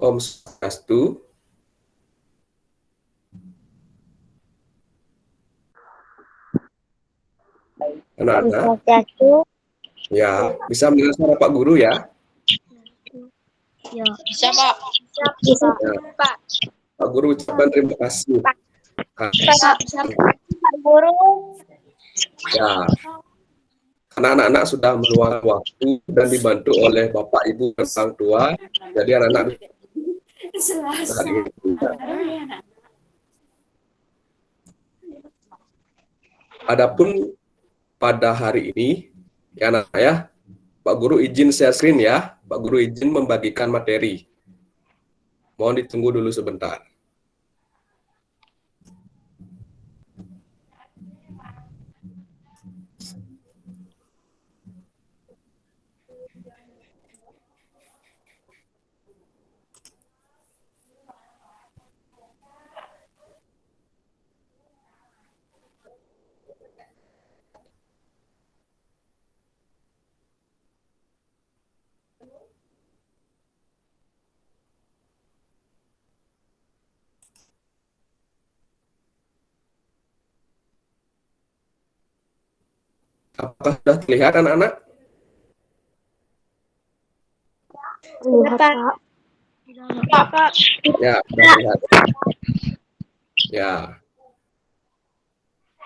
Om Swastiastu. Anak-anak, ya, bisa mendengar suara Pak Guru ya? Ya. Bisa, Pak. Bisa, Ya, Pak. Pak Guru ucapkan terima kasih. Pak Guru. Ya, karena anak-anak sudah meluangkan waktu dan dibantu oleh Bapak Ibu dan orang tua, jadi anak-anak bisa hadir. Adapun pada hari ini, ya anak ya, Pak Guru izin share screen ya, Pak Guru izin membagikan materi. Mohon ditunggu dulu sebentar. Apakah sudah terlihat anak-anak? Pak. Pak. Ya, sudah terlihat. Ya,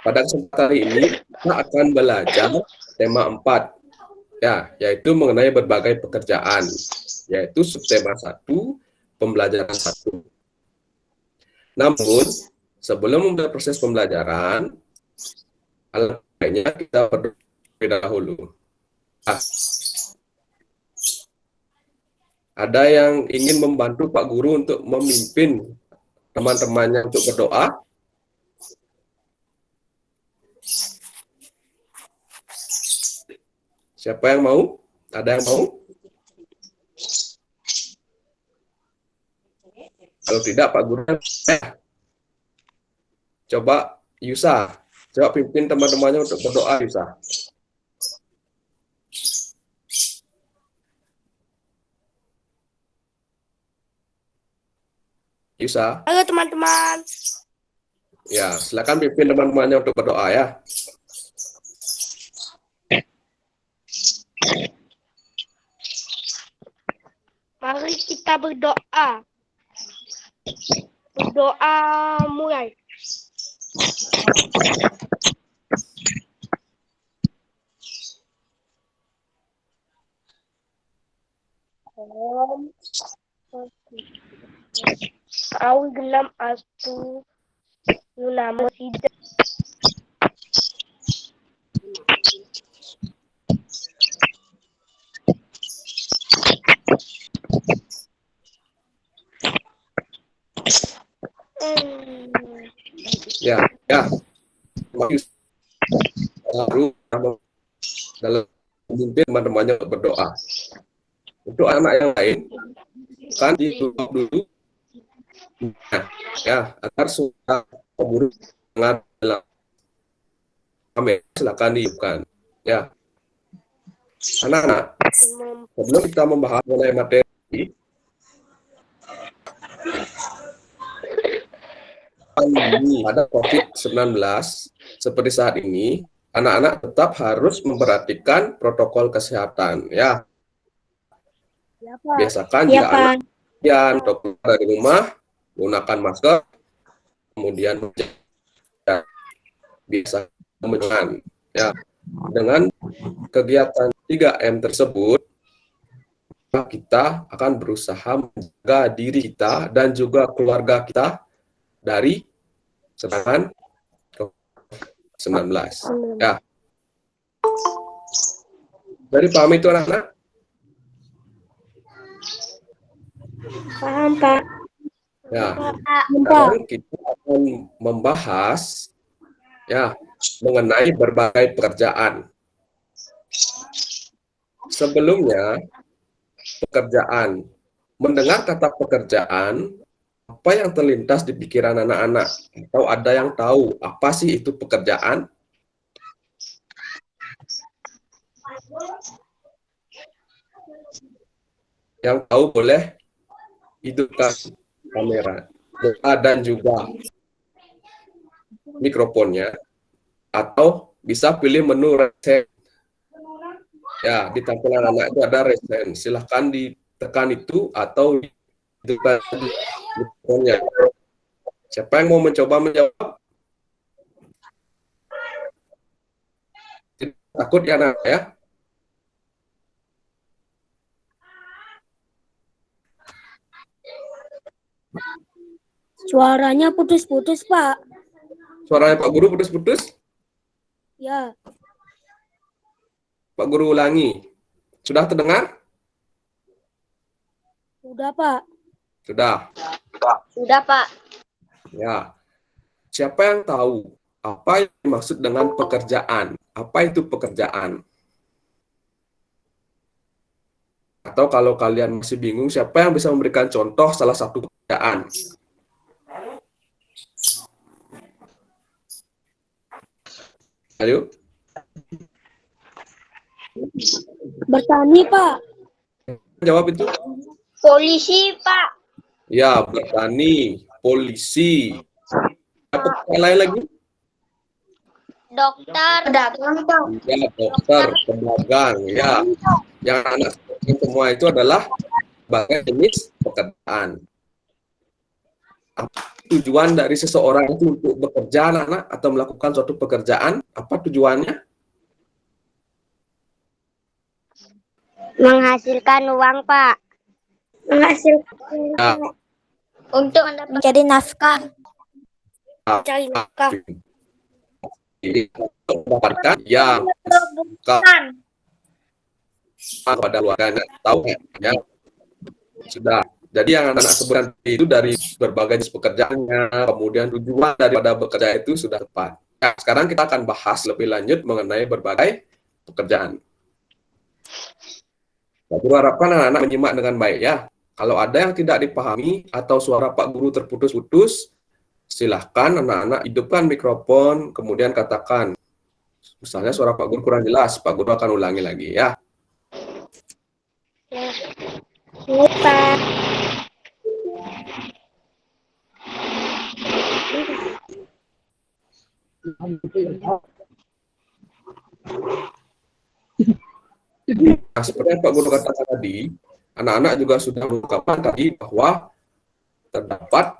pada kesempatan kali ini kita akan belajar tema 4, ya, yaitu mengenai berbagai pekerjaan, yaitu subtema 1, pembelajaran 1. Namun, sebelum memulai proses pembelajaran, alangkah kita berdoa terlebih dahulu. Ada yang ingin membantu Pak Guru untuk memimpin teman-temannya untuk berdoa? Siapa yang mau? Ada yang mau? Kalau tidak, Pak Guru, coba Yusa, coba pimpin teman-temannya untuk berdoa, Yusa. Yusa. Halo teman-teman. Ya, silakan pimpin teman-temannya untuk berdoa ya. Mari kita berdoa. Berdoa mulai. Om. Awi gelam astu nama tidak. Ya, baru dalam memimpin teman-temannya untuk berdoa. Untuk anak yang lain, kan ditutup dulu, ya, agar suara guru sangat dalam. Amin. Silakan dihidupkan. Ya, anak-anak, sebelum kita membahas mengenai materi, pandemi pada COVID-19 seperti saat ini, anak-anak tetap harus memperhatikan protokol kesehatan. Ya, biasakan jika anak untuk dari rumah menggunakan masker, kemudian bisa menjaga. Ya, dengan kegiatan 3M tersebut, kita akan berusaha menjaga diri kita dan juga keluarga kita dari serangan COVID-19. Ya. Dari paham itu anak-anak? Paham, Pak. Ya. Sekarang kita akan membahas ya mengenai berbagai pekerjaan. Sebelumnya, pekerjaan. Mendengar kata pekerjaan, apa yang terlintas di pikiran anak-anak? Atau ada yang tahu apa sih itu pekerjaan? Yang tahu boleh hidupkan kamera dan juga mikrofonnya, atau bisa pilih menu resen. Ya, di tampilan anak itu ada resen. Silahkan ditekan itu atau hidupkan mikrofonnya. Siapa yang mau mencoba menjawab? Takut ya anak ya? Suaranya putus-putus, Pak. Suaranya Pak Guru putus-putus? Ya, Pak Guru ulangi. Sudah terdengar? udah, Pak. Sudah. Sudah, Pak. Ya. Siapa yang tahu apa yang dimaksud dengan pekerjaan? Apa itu pekerjaan? Atau kalau kalian masih bingung, siapa yang bisa memberikan contoh salah satu pekerjaan? Ayo. Bertani, Pak. Jawab itu. Polisi, Pak. Ya, bertani, polisi. Apa pekerjaan lain lagi? Dokter. Pedagang, Pak. Ya, dokter, pedagang. Ya, yang anak semua itu adalah sebagai jenis pekerjaan. Apa tujuan dari seseorang itu untuk bekerja, anak-anak, atau melakukan suatu pekerjaan? Apa tujuannya? Menghasilkan uang, Pak. Menghasilkan Ya. untuk Mencari nafkah. mencari nafkah. Jadi, mendapatkan yang pada keluarganya tahu ya. Sudah. Jadi yang anak-anak sebutkan itu dari berbagai jenis pekerjaannya, kemudian tujuan daripada bekerja itu sudah tepat. Ya, sekarang kita akan bahas lebih lanjut mengenai berbagai pekerjaan. Saya harapkan anak-anak menyimak dengan baik ya. Kalau ada yang tidak dipahami atau suara Pak Guru terputus-putus, silahkan anak-anak hidupkan mikrofon, kemudian katakan. Misalnya suara Pak Guru kurang jelas, Pak Guru akan ulangi lagi ya. Lupa. Nah, seperti yang Pak Guru katakan tadi, anak-anak juga sudah mengungkapkan tadi bahwa terdapat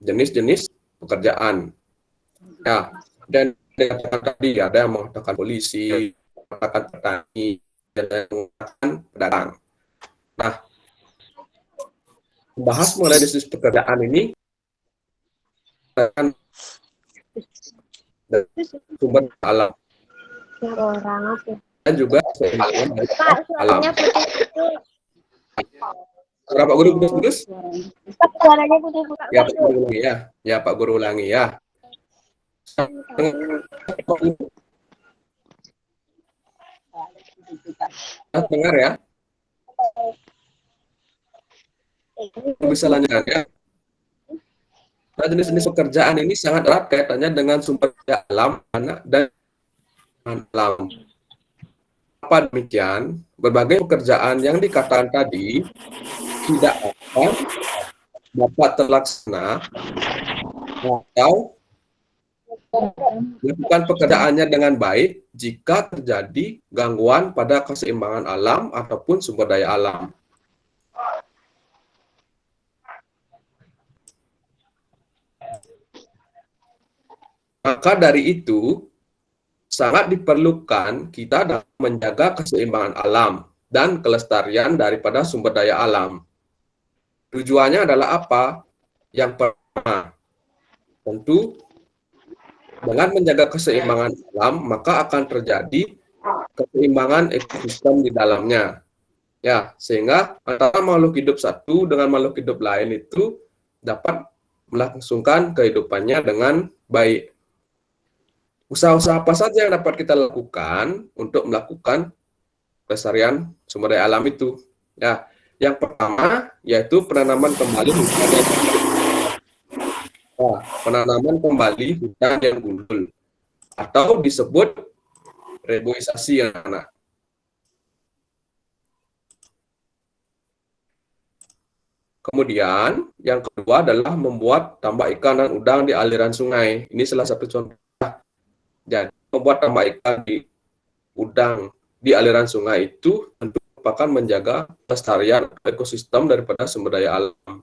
jenis-jenis pekerjaan. Ya, dan dikatakan tadi ada yang mengatakan polisi, mengatakan petani, dan yang mengatakan pedagang. Nah, membahas mengenai jenis pekerjaan ini akan sumber alam Orang dan juga keseimbangan dari Pak, alam. suaranya putus-putus. Suara Pak Guru putus-putus? Suaranya putus-putus. Ya, Pak Guru ulangi ya. Ya, Pak Guru ulangi ya. Dengar ya? Bisa lanjutkan ya. Nah, jenis-jenis pekerjaan ini sangat erat kaitannya dengan sumber daya alam, anak, dan alam. Apa demikian, berbagai pekerjaan yang dikatakan tadi tidak akan dapat terlaksana atau melakukan pekerjaannya dengan baik jika terjadi gangguan pada keseimbangan alam ataupun sumber daya alam. Maka dari itu, sangat diperlukan kita dalam menjaga keseimbangan alam dan kelestarian daripada sumber daya alam. Tujuannya adalah apa? Yang pertama, tentu dengan menjaga keseimbangan alam, maka akan terjadi keseimbangan ekosistem di dalamnya. Ya, sehingga antara makhluk hidup satu dengan makhluk hidup lain itu dapat melangsungkan kehidupannya dengan baik. Usaha-usaha apa saja yang dapat kita lakukan untuk melakukan pelestarian sumber daya alam itu? Ya, yang pertama yaitu penanaman kembali hutan yang penanaman kembali hutan yang gundul atau disebut reboisasi yang anak. Kemudian yang kedua adalah membuat tambak ikan dan udang di aliran sungai. Ini salah satu contoh. Jadi membuat tambak ikan di udang di aliran sungai itu tentu merupakan menjaga kelestarian ekosistem daripada sumber daya alam.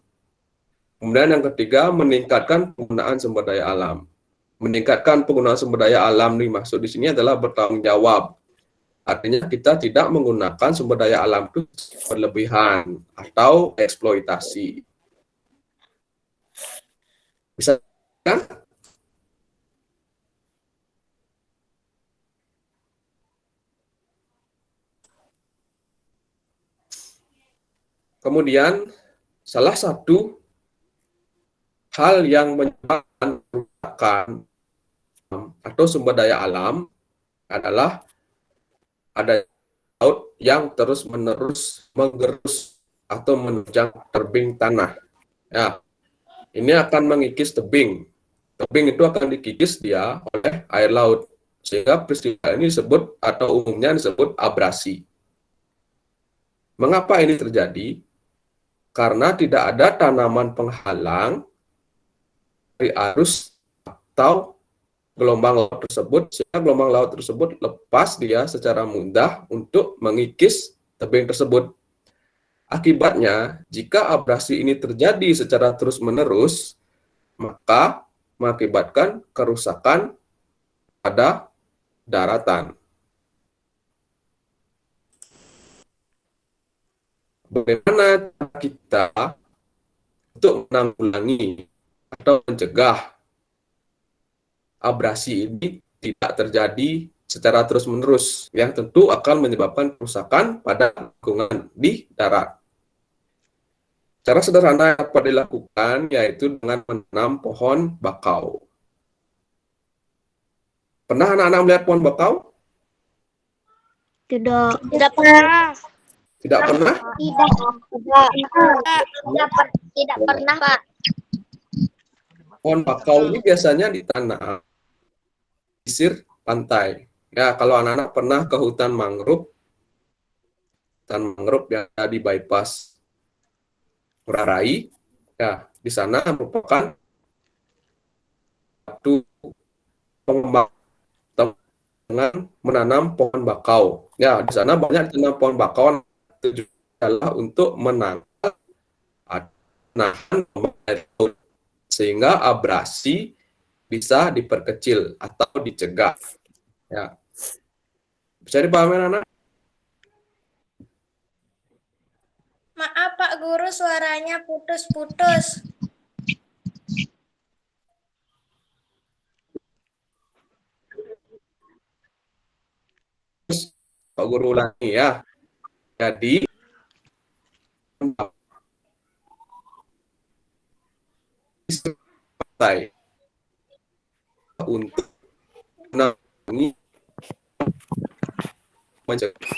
Kemudian yang ketiga, meningkatkan penggunaan sumber daya alam. Meningkatkan penggunaan sumber daya alam dimaksud di sini adalah bertanggung jawab. Artinya kita tidak menggunakan sumber daya alam itu berlebihan atau eksploitasi. Bisa kan? Kemudian salah satu hal yang menyebabkan kerusakan atau sumber daya alam adalah ada laut yang terus-menerus menggerus atau menerjang tebing tanah. Ya, ini akan mengikis tebing. Tebing itu akan dikikis dia oleh air laut. Sehingga peristiwa ini disebut atau umumnya disebut abrasi. Mengapa ini terjadi? Karena tidak ada tanaman penghalang dari arus atau gelombang laut tersebut, sehingga gelombang laut tersebut lepas dia secara mudah untuk mengikis tebing tersebut. Akibatnya, jika abrasi ini terjadi secara terus-menerus, maka mengakibatkan kerusakan pada daratan. Bagaimana cara kita untuk menanggulangi atau mencegah abrasi ini tidak terjadi secara terus-menerus, yang tentu akan menyebabkan kerusakan pada lingkungan di darat. Cara sederhana yang dapat dilakukan yaitu dengan menanam pohon bakau. Pernah anak-anak melihat pohon bakau? Tidak. Tidak pernah. Tidak pernah? Tidak pernah, Pak. Pohon bakau ini biasanya ditanam di pesisir pantai. Ya, kalau anak-anak pernah ke hutan mangrove yang ada di bypass Ngurah Rai, ya, di sana merupakan satu pengembang dengan menanam pohon bakau. Ya, di sana banyak ditanam pohon bakau. Tujuannya adalah untuk menangkal air laut sehingga abrasi bisa diperkecil atau dicegah. Ya. Bisa dipahami anak? Maaf Pak Guru, suaranya putus-putus. Pak Guru ulangi ya. Jadi partai untuk menangani mencegah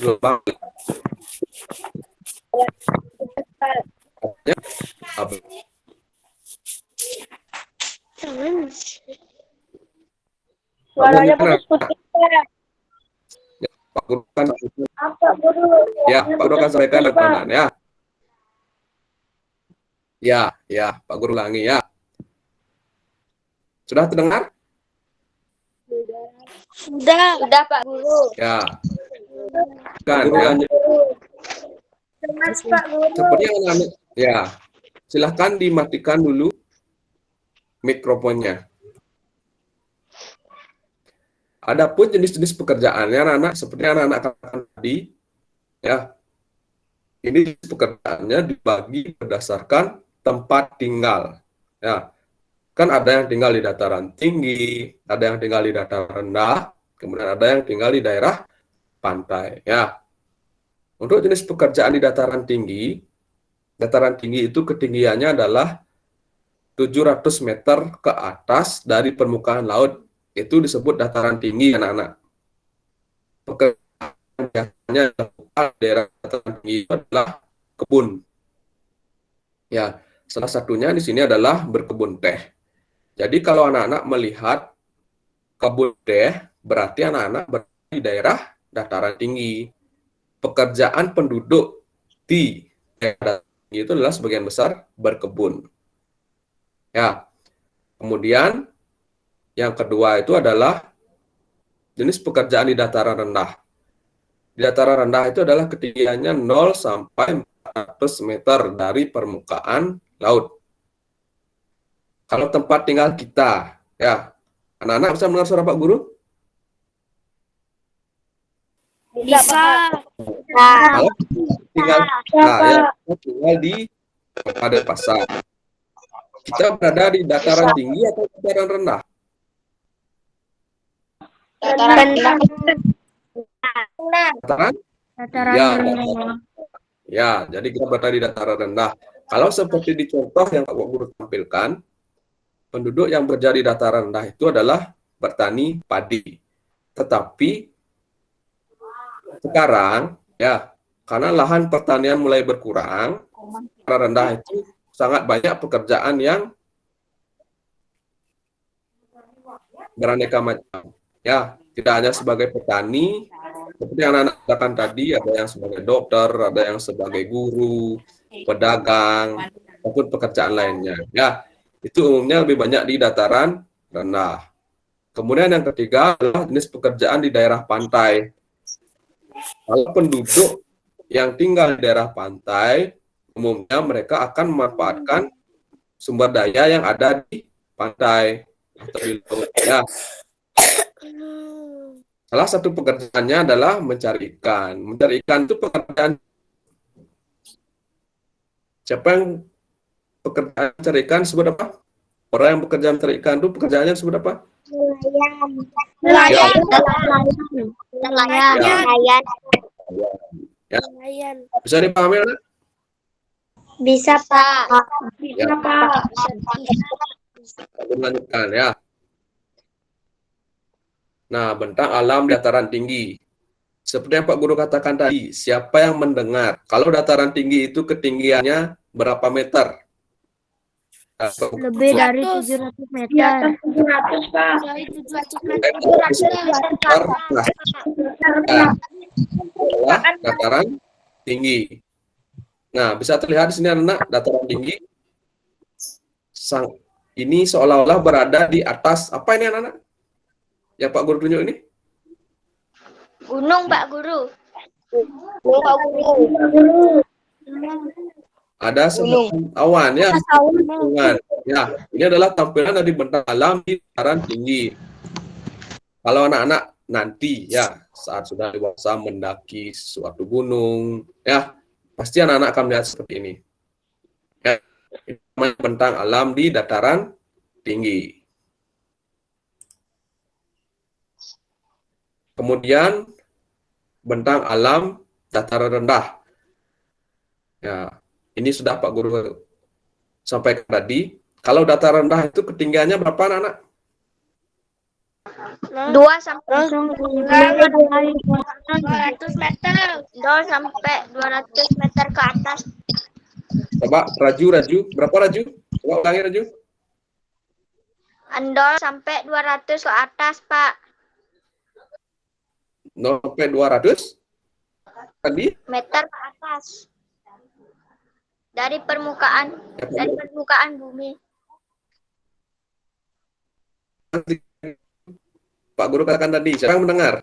gelombang Suaranya putus-putus. ya, Pak Guru kan Pak Guru. ya Pak Guru akan sampaikan rekaman ya. Ya, Pak Guru ulangi ya. Sudah terdengar? Sudah Pak Guru. Ya. Kan ya. Jelas Pak Guru. Seperti yang anak-anak, ya. Silahkan dimatikan dulu mikrofonnya. Adapun jenis-jenis pekerjaannya anak-anak seperti yang anak-anak katakan tadi, ya. Ini pekerjaannya dibagi berdasarkan tempat tinggal. Ya. Kan ada yang tinggal di dataran tinggi, ada yang tinggal di dataran rendah, kemudian ada yang tinggal di daerah pantai. Ya. Untuk jenis pekerjaan di dataran tinggi itu ketinggiannya adalah 700 meter ke atas dari permukaan laut. Itu disebut dataran tinggi, anak-anak. Pekerjaan biasanya dilakukan di daerah dataran tinggi itu adalah kebun. Ya, salah satunya di sini adalah berkebun teh. Jadi kalau anak-anak melihat kebun teh, berarti anak-anak berada di daerah dataran tinggi. Pekerjaan penduduk di daerah tinggi itu adalah sebagian besar berkebun. Ya. Kemudian yang kedua itu adalah jenis pekerjaan di dataran rendah. Di dataran rendah itu adalah ketinggiannya 0 sampai 400 meter dari permukaan laut. Kalau tempat tinggal kita, ya, anak-anak bisa mendengar suara Pak Guru? Bisa. Kalau tinggal tinggal di Denpasar. Kita berada di dataran tinggi atau dataran rendah? Dataran Dataran? Ya, ya, jadi kita berada di dataran rendah. Kalau seperti di contoh yang Pak Guru tampilkan, penduduk yang berada di dataran rendah itu adalah bertani padi. Tetapi sekarang, ya, karena lahan pertanian mulai berkurang, dataran rendah itu sangat banyak pekerjaan yang beraneka macam. Ya, tidak hanya sebagai petani, seperti yang anak katakan tadi, ada yang sebagai dokter, ada yang sebagai guru, pedagang, maupun pekerjaan lainnya. Ya, itu umumnya lebih banyak di dataran rendah. Kemudian yang ketiga adalah jenis pekerjaan di daerah pantai. Kalau penduduk yang tinggal di daerah pantai, umumnya mereka akan memanfaatkan sumber daya yang ada di pantai atau di laut. Ya. Salah satu pekerjaannya adalah mencari ikan. Mencari ikan itu pekerjaan. Siapa yang pekerjaan mencari ikan sebut apa? Orang yang bekerja mencari ikan itu pekerjaannya sebut apa? Nelayan. Ya. Bisa dipahami, anak? Bisa, Pak. Ya. Lanjutkan, ya. Nah, bentang alam dataran tinggi. Seperti yang Pak Guru katakan tadi, siapa yang mendengar? Kalau dataran tinggi itu ketinggiannya berapa meter? Lebih dari 700 meter. 700, Pak. Dari 700 Adalah dataran tinggi. Nah, bisa terlihat di sini anak dataran tinggi. Ini seolah-olah berada di atas apa ini anak-anak? Yang Pak Guru tunjuk ini? Gunung, Pak Guru. Pak Guru. Ada semacam awan ya. Ya, ini adalah tampilan dari bentang alam di dataran tinggi. Kalau anak-anak nanti ya saat sudah dewasa mendaki suatu gunung, ya pasti anak-anak akan melihat seperti ini. Ya, ini namanya bentang alam di dataran tinggi. Kemudian bentang alam dataran rendah. Ya, ini sudah Pak Guru sampaikan tadi. Kalau dataran rendah itu ketinggiannya berapa anak-anak? 2 sampai 200 meter. 2 sampai 200 meter ke atas. Coba Raju, berapa Raju? Coba ulangi Raju. 0 sampai 200 ke atas, Pak. 0 sampai 200 tadi? Meter ke atas. Dari permukaan bumi. Pak Guru katakan tadi, siapa yang mendengar?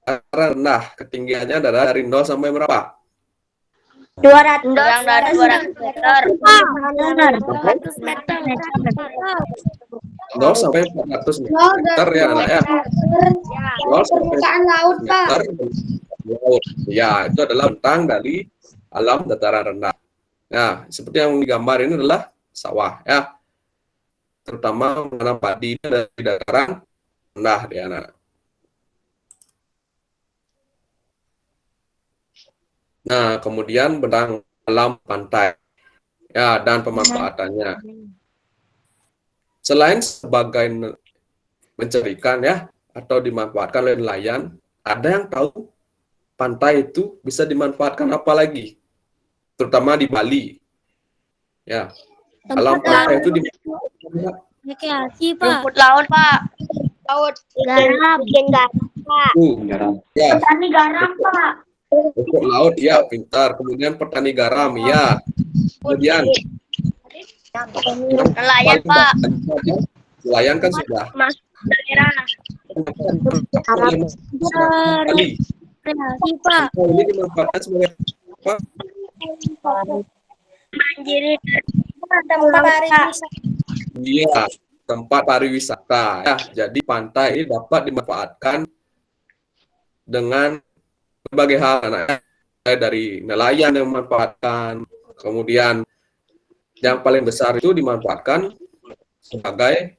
Dataran rendah, ketinggiannya adalah dari 0 sampai berapa? 200 meter. 200 meter. 0 sampai 400 meter ya anak ya. 0 sampai laut, Pak. meter laut. Ya, itu adalah bentang dari alam dataran rendah. Nah, seperti yang digambar ini adalah sawah ya. Terutama menanam padi dari dataran rendah ya anak. Nah, kemudian bentang alam pantai ya dan pemanfaatannya. Selain sebagai mencari ikan ya atau dimanfaatkan oleh nelayan, ada yang tahu pantai itu bisa dimanfaatkan apa lagi? Terutama di Bali. Ya. Alam pantai itu dimanfaatkan Rekreasi, Pak. Rumput laut, Pak. Laut. Garam. Bikin garam, Pak. ya. Petani garam, Pak. Rumput laut ya, pintar. Kemudian petani garam ya. Kemudian Nelayan, Pak. nelayan kan sudah. Masuk daerah. Kali. Rekreasi, Pak. Ini dimanfaatkan sebagai apa? Mandiri. Tempat pariwisata. Iya, tempat pariwisata. Ya, jadi pantai ini dapat dimanfaatkan dengan berbagai hal. Nah, dari nelayan yang memanfaatkan, kemudian yang paling besar itu dimanfaatkan sebagai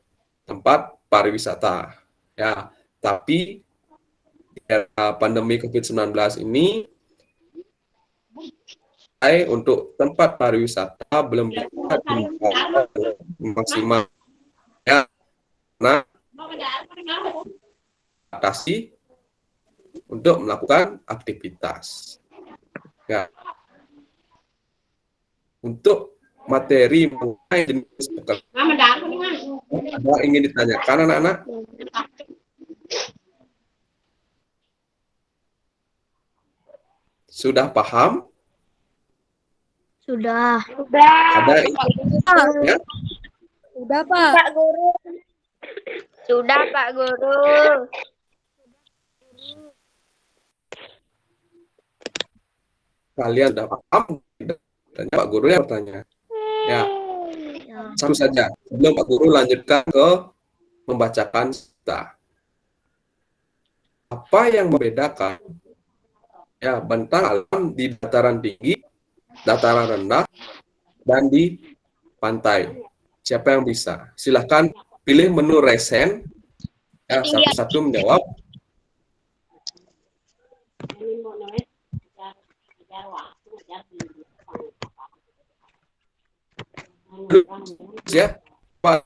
tempat pariwisata. Ya, tapi di era pandemi COVID-19 ini untuk tempat pariwisata belum bisa dimanfaatkan maksimal. Ya, karena batasi untuk melakukan aktivitas. Ya. Untuk materi mengenai jenis pekerjaan, ada ingin ditanyakan anak-anak? Sudah paham? Sudah. Ada ya? Sudah, Pak. Pak Guru. Sudah, Pak Guru. Kalian sudah paham? Tanya Pak Guru yang bertanya. Ya, satu saja. Sebelum Pak Guru lanjutkan ke membacakan cerita. Apa yang membedakan ya bentang alam di dataran tinggi, dataran rendah, dan di pantai? Siapa yang bisa? Silahkan pilih menu resen. Ya, satu-satu menjawab. Ya, Pak.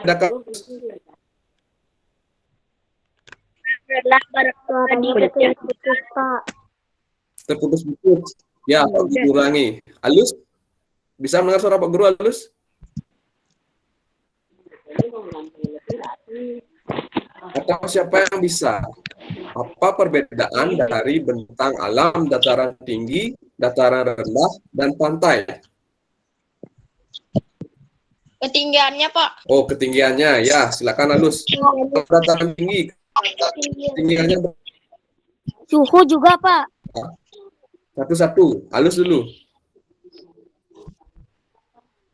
Adakah Rendah berputus, Pak. terputus-putus? Ya, Pak Guru ulangi. Halus? Bisa mendengar suara Pak Guru halus? Atau siapa yang bisa? Apa perbedaan dari bentang alam dataran tinggi, dataran rendah, dan pantai? Ketinggiannya, Pak. Oh, ketinggiannya. Ya, silakan halus. Dataran tinggi, ketinggiannya Suhu juga, Pak. satu-satu. Halus dulu.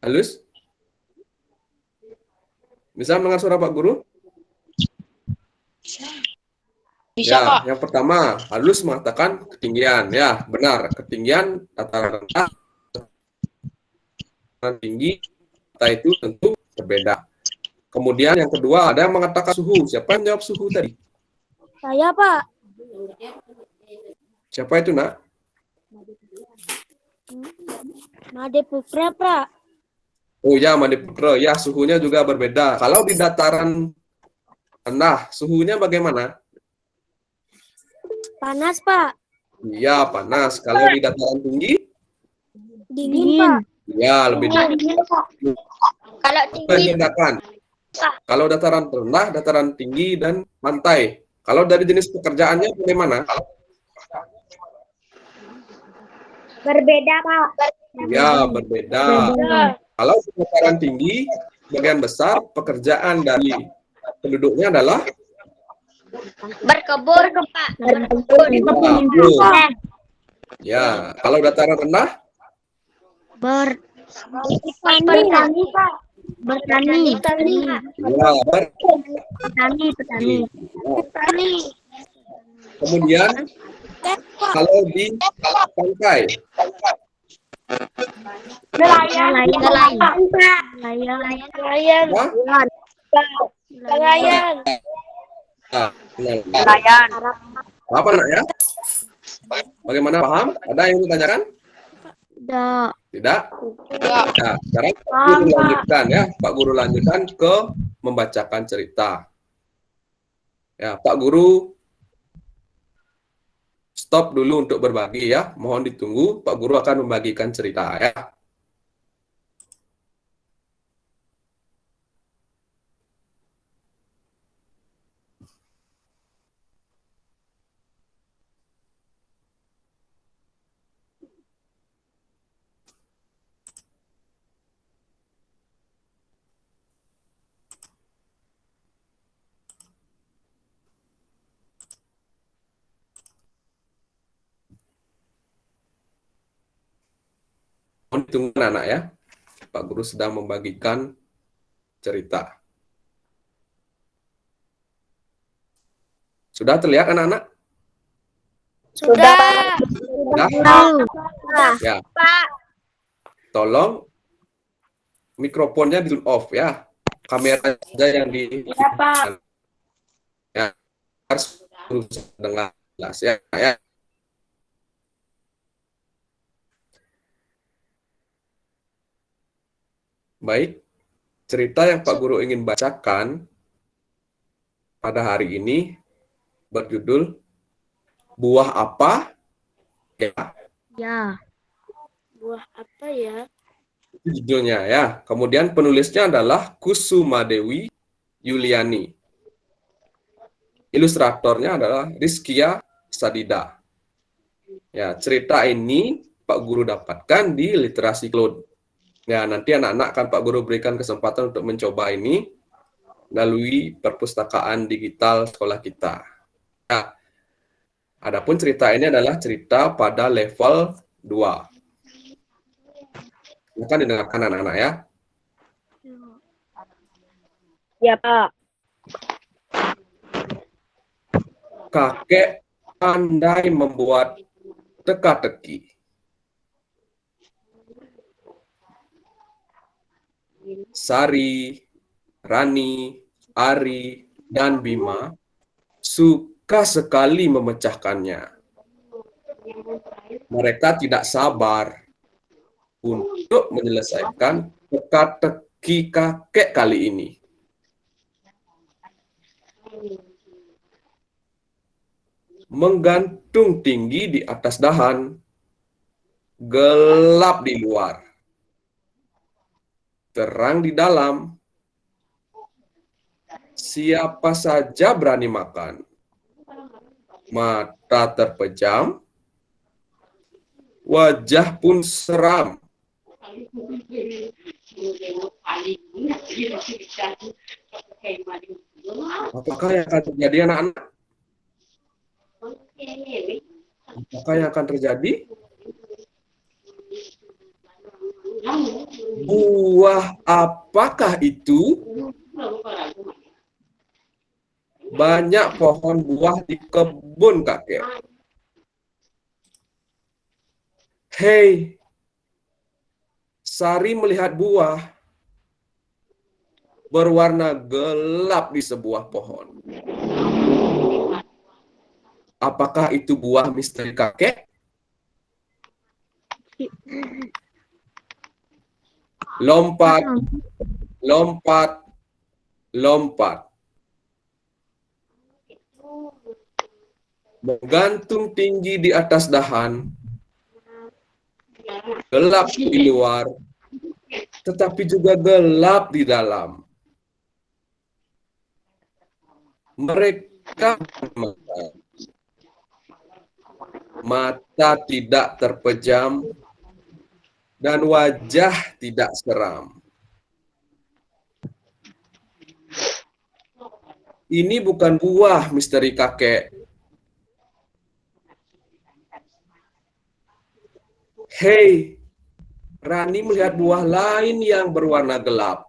Halus? Bisa mendengar suara Pak Guru? Bisa, Ya, Pak. yang pertama, halus mengatakan ketinggian. Ya, benar. Ketinggian dataran rendah, dataran tinggi, itu tentu berbeda. Kemudian yang kedua, ada yang mengatakan suhu. Siapa yang jawab suhu tadi? Saya, Pak. Siapa itu, Nak? Made Pukra, Pak. Oh ya, Madepukro. Ya, suhunya juga berbeda. Kalau di dataran rendah, suhunya bagaimana? Panas, Pak. Iya, panas. Kalau di dataran tinggi, Dingin, Pak. ya lebih dingin. Kalau tinggi, Bedakan. Kalau dataran rendah, dataran tinggi, dan pantai. Kalau dari jenis pekerjaannya bagaimana? berbeda, Pak. Ya, berbeda. Kalau di dataran tinggi, bagian besar pekerjaan dari penduduknya adalah Berkebun, Pak. Berkebun. ya. Kalau dataran rendah, Bertani, Pak. Bertani. ya, Petani. Kemudian kalau di pantai, Nelayan. apa? Nelayan. Nah, Nelayan. apa nak ya? Bagaimana paham? Ada yang ditanyakan? Tidak. Tidak? Ya. Nah, sekarang Pak Guru lanjutkan ya. Pak Guru lanjutkan ke membacakan cerita. Ya, Pak Guru stop dulu untuk berbagi ya. Mohon ditunggu, Pak Guru akan membagikan cerita ya. Mohon ditunggu anak ya. Pak Guru sedang membagikan cerita. Sudah terlihat anak-anak? Sudah. Sudah? Ya. Pak. Tolong mikrofonnya di off ya. Kamera saja yang di Ya, Pak. ya, harus dengar jelas ya. Ya. Baik, cerita yang Pak Guru ingin bacakan pada hari ini berjudul Buah Apa? Ya, Ya. Buah apa ya? itu judulnya ya. Kemudian penulisnya adalah Kusuma Dewi Yuliani. Ilustratornya adalah Rizkia Sadida. Ya, cerita ini Pak Guru dapatkan di Literasi Cloud. Ya, nanti anak-anak akan Pak Guru berikan kesempatan untuk mencoba ini melalui perpustakaan digital sekolah kita. Ya, adapun cerita ini adalah cerita pada level 2. Silakan didengarkan anak-anak ya. Ya, Pak. Kakek pandai membuat teka-teki. Sari, Rani, Ari, dan Bima suka sekali memecahkannya. Mereka tidak sabar untuk menyelesaikan teka-teki kakek kali ini. Menggantung tinggi di atas dahan, gelap di luar, terang di dalam. Siapa saja berani makan. Mata terpejam, wajah pun seram. Apakah yang akan terjadi anak-anak? Apakah yang akan terjadi? Buah apakah itu? Banyak pohon buah di kebun kakek. Hei, Sari melihat buah berwarna gelap di sebuah pohon. Apakah itu buah misteri kakek? Lompat, lompat, lompat. Menggantung tinggi di atas dahan, gelap di luar, tetapi juga gelap di dalam. Mereka mata tidak terpejam dan wajah tidak seram. Ini bukan buah misteri kakek. Hei, Rani melihat buah lain yang berwarna gelap.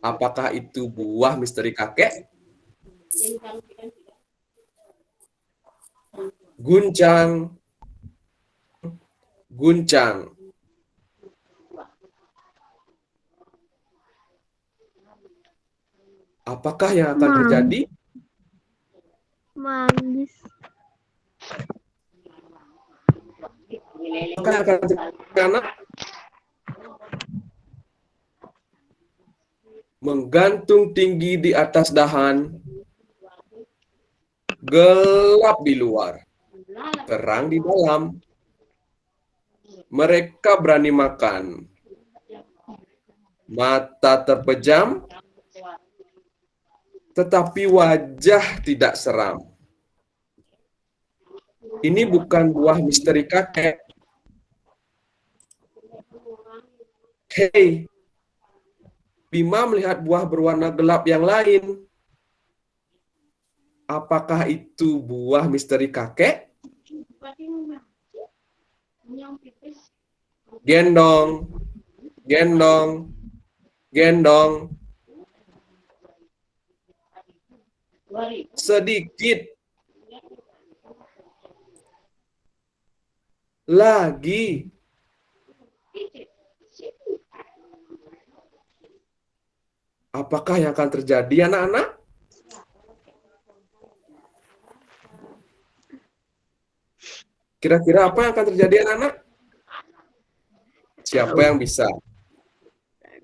Apakah itu buah misteri kakek? Guncang, guncang. Apakah yang akan terjadi? Manggis. Apakah yang akan terjadi, anak? Menggantung tinggi di atas dahan, gelap di luar, terang di dalam. Mereka berani makan. Mata terpejam, tetapi wajah tidak seram. Ini bukan buah misteri kakek. Hei, Bima melihat buah berwarna gelap yang lain. Apakah itu buah misteri kakek? Gendong, gendong, gendong. Sedikit. Lagi. Apakah yang akan terjadi, anak-anak? Kira-kira apa yang akan terjadi, anak-anak? Siapa yang bisa?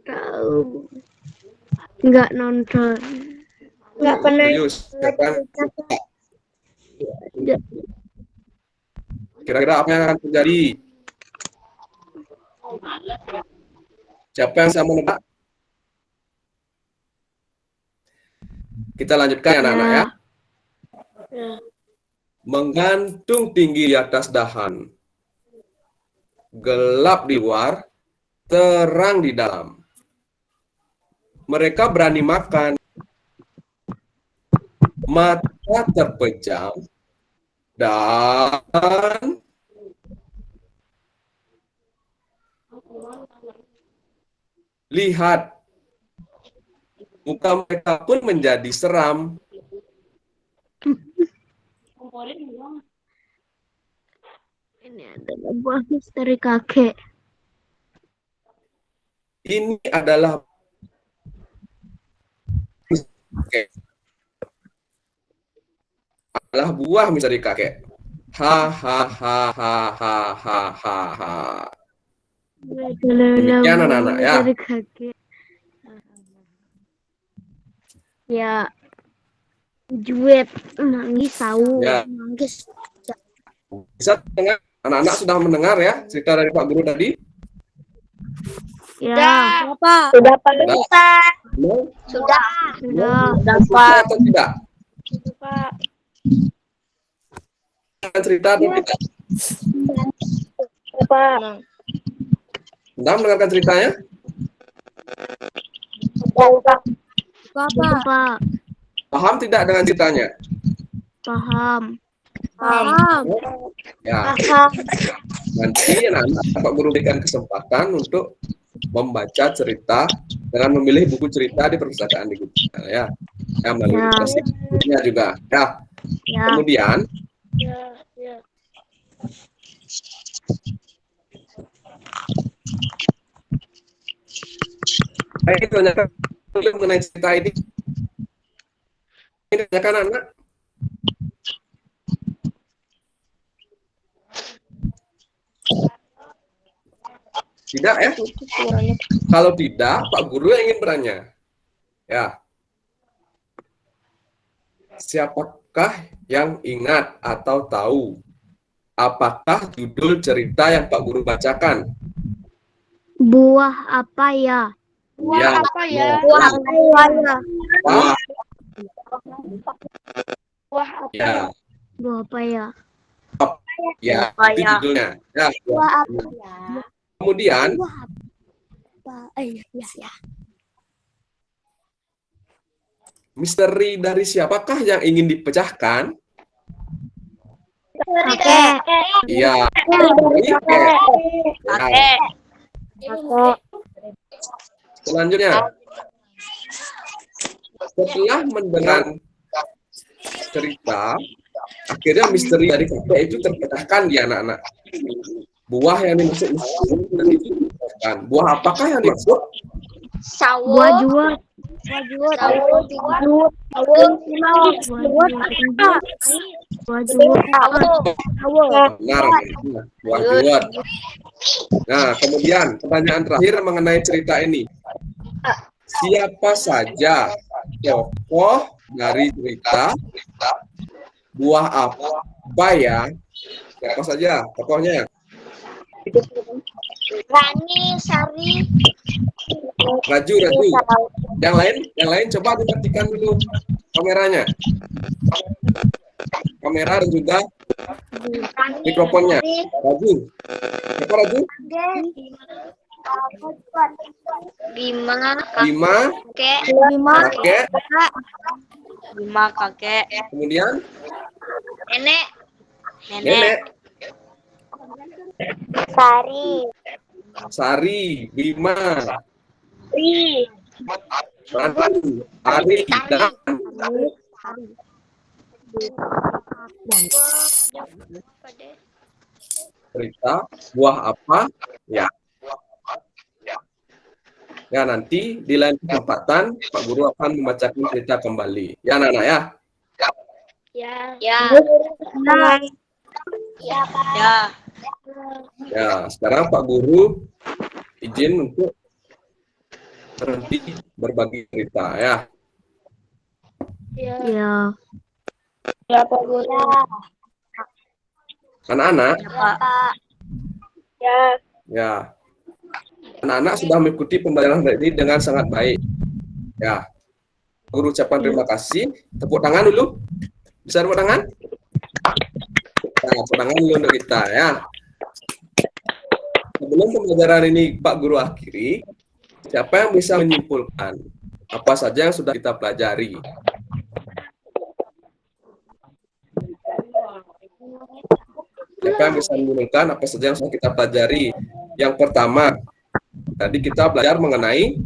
Tahu. Nggak nonton. Nggak pernah. Serius, siapa yang bisa? Kira-kira apa yang akan terjadi? Siapa yang bisa menebak? Kita lanjutkan ya, anak-anak ya. Menggantung tinggi di atas dahan. Gelap di luar, terang di dalam. Mereka berani makan. Mata terpejam dan lihat, muka mereka pun menjadi seram. Ini adalah buah misteri kakek. Ini adalah buah misteri kakek. Ha ha ha ha ha ha ha ha. Demikian anak-anak ya. Misteri kakek. Ya. Juet nangis tahu. Ya. Nangis. Bisa dengar? Anak-anak sudah mendengar ya cerita dari Pak Guru tadi? Ya. Pak. Sudah Pak. Belum? Sudah. Sudah. Sudah atau tidak? Pak. Cerita atau tidak? Pak. Sudah mendengarkan ceritanya? Pak. Paham tidak dengan ceritanya? Paham. Ya. Nanti anak-anak Pak Guru berikan kesempatan untuk membaca cerita dengan memilih buku cerita di perpustakaan di Google ya. Ya, melalui aplikasinya juga. Ya. Ya. Kemudian Ya. saya tanyakan mengenai cerita ini. Ini tanyakan anak. Tidak ya? Kalau tidak, Pak Guru yang ingin bertanya. Ya. Siapakah yang ingat atau tahu apakah judul cerita yang Pak Guru bacakan? Buah apa ya? Ya. Apa ya? Buah apa ya? Wah, Buah apa? ya. Buah apa ya? Ya, Apa itu ya? judulnya. Ya. Buah apa ya? Kemudian, Buah apa? Ya. misteri dari siapakah yang ingin dipecahkan? Kakek. Iya. Kakek. Selanjutnya, setelah mendengar cerita, akhirnya misteri dari kakek itu terpecahkan di anak-anak. Buah yang dimaksud misteri itu terpecahkan. Buah apakah yang dimaksud? Sawo. Buah juwet. Buah juwet. Benar, buah juwet. Nah, kemudian pertanyaan terakhir mengenai cerita ini. Siapa saja tokoh dari cerita buah apa ya? Siapa saja tokohnya? Rani, Sari. Raju. Yang lain coba diperhatikan dulu kameranya. Kamera dan juga mikrofonnya. Raju. Siapa Raju? Lima Kakek. kakek. Kemudian Nenek. nenek. Sari. Sari, Bima, Ri. Rani, Ari, dan Rita. Buah apa? Ya. Ya, nanti di lain kesempatan Pak Guru akan membacakan cerita kembali. Ya, anak-anak ya. Ya. Ya. Ya, Pak. Ya. Ya, sekarang Pak Guru izin untuk berhenti berbagi cerita ya. Ya. Ya. Ya, Pak Guru. Anak-anak, Ya, Pak. Ya. ya. Anak-anak sudah mengikuti pembelajaran hari ini dengan sangat baik. Ya. Guru ucapkan terima kasih. Tepuk tangan dulu. Bisa tepuk tangan? Nah, tepuk tangan dulu untuk kita ya. Sebelum pembelajaran ini Pak Guru akhiri, siapa yang bisa menyimpulkan apa saja yang sudah kita pelajari? Siapa yang bisa menyimpulkan apa saja yang sudah kita pelajari? Yang pertama, tadi kita belajar mengenai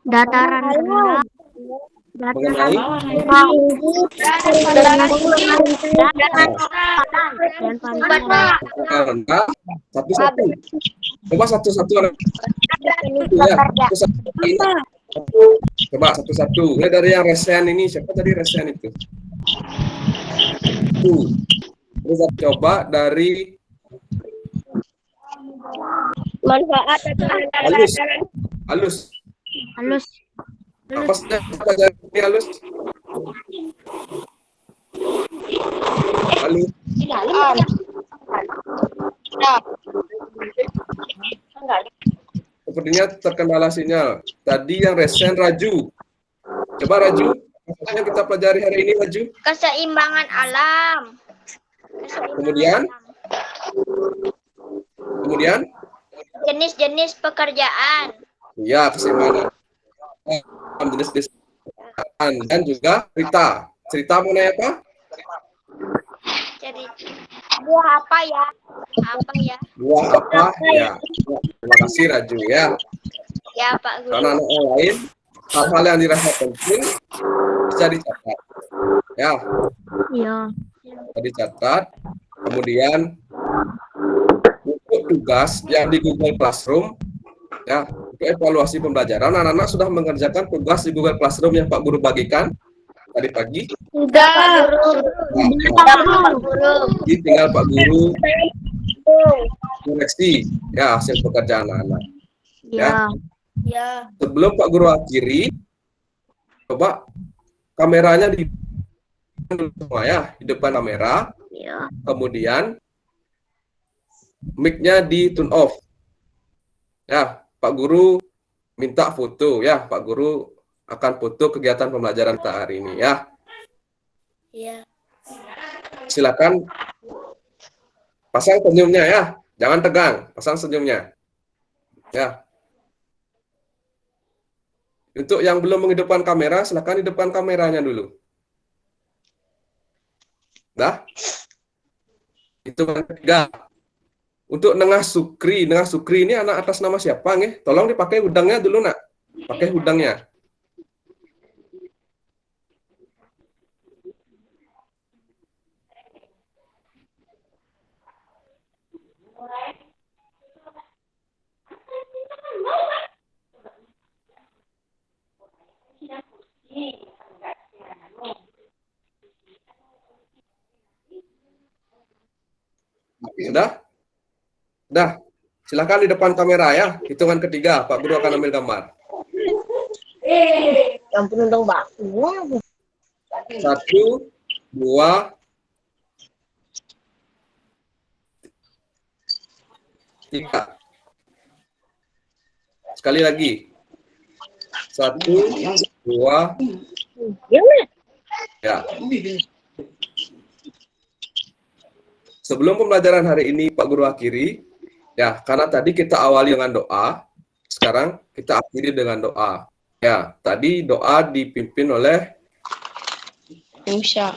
Dataran rendah. mengenai Dan pantai. rendah satu-satu. Coba satu-satu ya. Satu-satu. Coba satu-satu. Ya, dari yang resen ini, siapa tadi resen itu? Terus coba dari Manfaat atau halus. Halus. Halus. Apa saja pelajari ini halus? Halus. Sepertinya terkendala sinyal. Tadi yang resen Raju. Coba Raju. Apa yang kita pelajari hari ini Raju? Keseimbangan alam. Kemudian? Kemudian? Jenis-jenis pekerjaan. Ya, keseimbangan. Jenis-jenis dan juga cerita. Cerita mengenai apa? Jadi buah apa ya? Apa ya? Buah apa? Ya. Terima kasih Raju ya. Ya, Pak Guru. Karena anak yang lain, hal-hal yang dirasa penting bisa dicatat. Ya, Ya. bisa dicatat. Kemudian untuk tugas yang di Google Classroom, ya, untuk evaluasi pembelajaran, anak-anak sudah mengerjakan tugas di Google Classroom yang Pak Guru bagikan tadi pagi. Sudah. Nah, jadi tinggal Pak Guru koreksi ya hasil pekerjaan anak-anak. Ya. Ya. Sebelum Pak Guru akhiri, coba kameranya di semua ya, di depan kamera, Ya. kemudian mic-nya di turn off. Ya, Pak Guru minta foto ya, Pak Guru akan foto kegiatan pembelajaran kita hari ini ya. Ya. Silakan pasang senyumnya ya, jangan tegang, pasang senyumnya. Ya. Untuk yang belum menghidupkan kamera, silakan hidupkan kameranya dulu. Dah? Itu yang ketiga. Untuk Nengah Sukri ini anak atas nama siapa nggih? Tolong dipakai udangnya dulu nak. Pakai udangnya. Sudah? Sudah. Silakan di depan kamera ya. Hitungan ketiga, Pak Guru akan ambil gambar. Yang penuh dong, Bang. 1, 2, 3. Sekali lagi. 1, 2, ya. Sebelum pembelajaran hari ini Pak Guru akhiri, ya, karena tadi kita awali dengan doa, sekarang kita akhiri dengan doa. Ya, tadi doa dipimpin oleh Musa.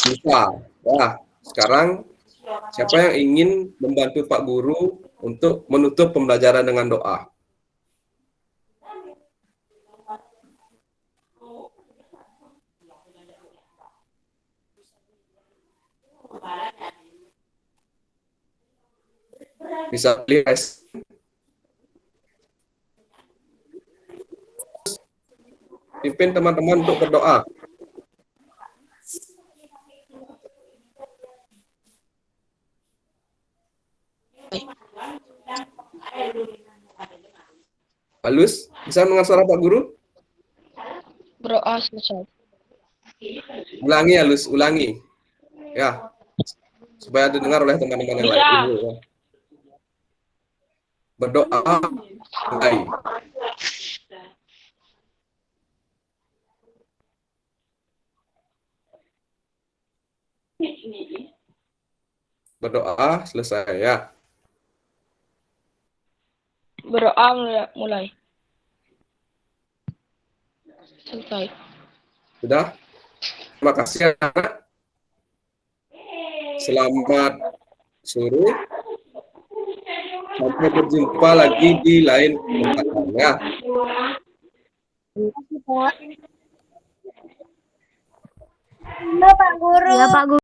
Musa. Ya, sekarang Siapa yang ingin membantu Pak Guru untuk menutup pembelajaran dengan doa? Bisa pilih pimpin teman-teman untuk berdoa. Halus, bisa mendengar suara Pak Guru? Berdoa selesai. Ulangi Halus, ulangi. Ya, supaya didengar oleh teman-teman yang lain. Ya. Berdoa, mulai. Berdoa, selesai ya. Berdoa mulai. Selesai. Sudah? Terima kasih anak. Selamat sore. Sampai berjumpa lagi di lain kesempatan ya. Ya, Pak Guru.